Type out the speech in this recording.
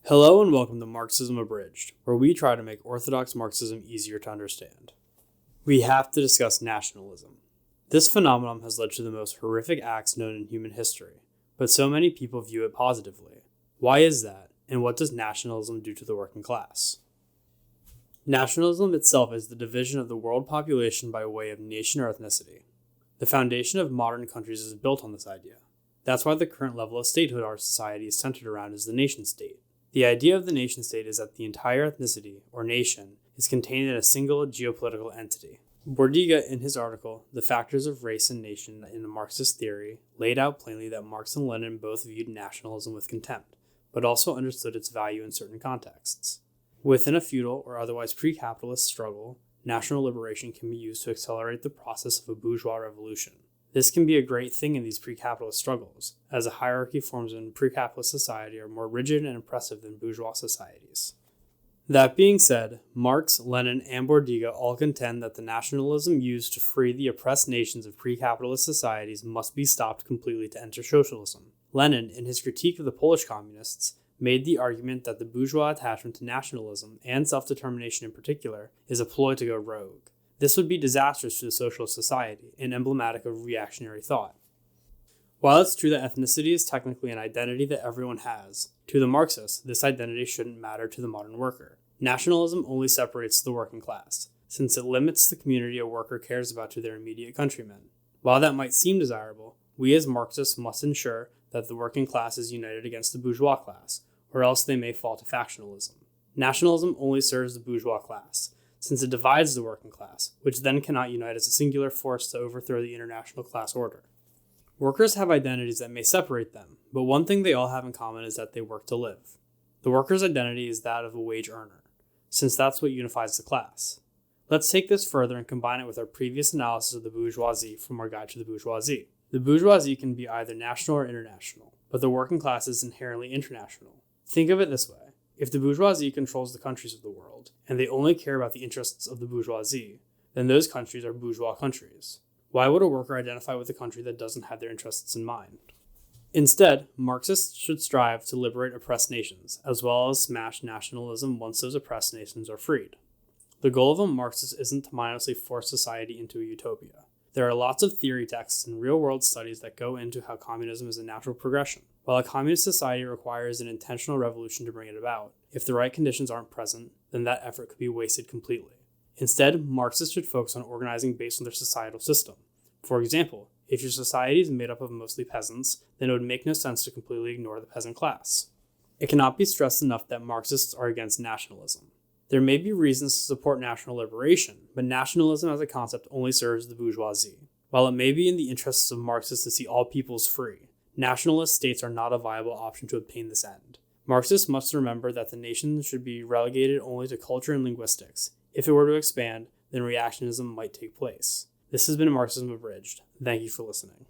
Hello and welcome to Marxism Abridged, where we try to make orthodox Marxism easier to understand. We have to discuss nationalism. This phenomenon has led to the most horrific acts known in human history, but so many people view it positively. Why is that, and what does nationalism do to the working class? Nationalism itself is the division of the world population by way of nation or ethnicity. The foundation of modern countries is built on this idea. That's why the current level of statehood our society is centered around is the nation-state. The idea of the nation-state is that the entire ethnicity, or nation, is contained in a single geopolitical entity. Bordiga, in his article, The Factors of Race and Nation in the Marxist Theory, laid out plainly that Marx and Lenin both viewed nationalism with contempt, but also understood its value in certain contexts. Within a feudal or otherwise pre-capitalist struggle, national liberation can be used to accelerate the process of a bourgeois revolution. This can be a great thing in these pre-capitalist struggles, as the hierarchy forms in pre-capitalist society are more rigid and oppressive than bourgeois societies. That being said, Marx, Lenin, and Bordiga all contend that the nationalism used to free the oppressed nations of pre-capitalist societies must be stopped completely to enter socialism. Lenin, in his critique of the Polish communists, made the argument that the bourgeois attachment to nationalism, and self-determination in particular, is a ploy to go rogue. This would be disastrous to the socialist society and emblematic of reactionary thought. While it's true that ethnicity is technically an identity that everyone has, to the Marxists, this identity shouldn't matter to the modern worker. Nationalism only separates the working class, since it limits the community a worker cares about to their immediate countrymen. While that might seem desirable, we as Marxists must ensure that the working class is united against the bourgeois class, or else they may fall to factionalism. Nationalism only serves the bourgeois class, since it divides the working class, which then cannot unite as a singular force to overthrow the international class order. Workers have identities that may separate them, but one thing they all have in common is that they work to live. The worker's identity is that of a wage earner, since that's what unifies the class. Let's take this further and combine it with our previous analysis of the bourgeoisie from our guide to the bourgeoisie. The bourgeoisie can be either national or international, but the working class is inherently international. Think of it this way. If the bourgeoisie controls the countries of the world, and they only care about the interests of the bourgeoisie, then those countries are bourgeois countries. Why would a worker identify with a country that doesn't have their interests in mind? Instead, Marxists should strive to liberate oppressed nations, as well as smash nationalism once those oppressed nations are freed. The goal of a Marxist isn't to mindlessly force society into a utopia. There are lots of theory texts and real-world studies that go into how communism is a natural progression. While a communist society requires an intentional revolution to bring it about, if the right conditions aren't present, then that effort could be wasted completely. Instead, Marxists should focus on organizing based on their societal system. For example, if your society is made up of mostly peasants, then it would make no sense to completely ignore the peasant class. It cannot be stressed enough that Marxists are against nationalism. There may be reasons to support national liberation, but nationalism as a concept only serves the bourgeoisie. While it may be in the interests of Marxists to see all peoples free, nationalist states are not a viable option to obtain this end. Marxists must remember that the nation should be relegated only to culture and linguistics. If it were to expand, then reactionism might take place. This has been Marxism Abridged. Thank you for listening.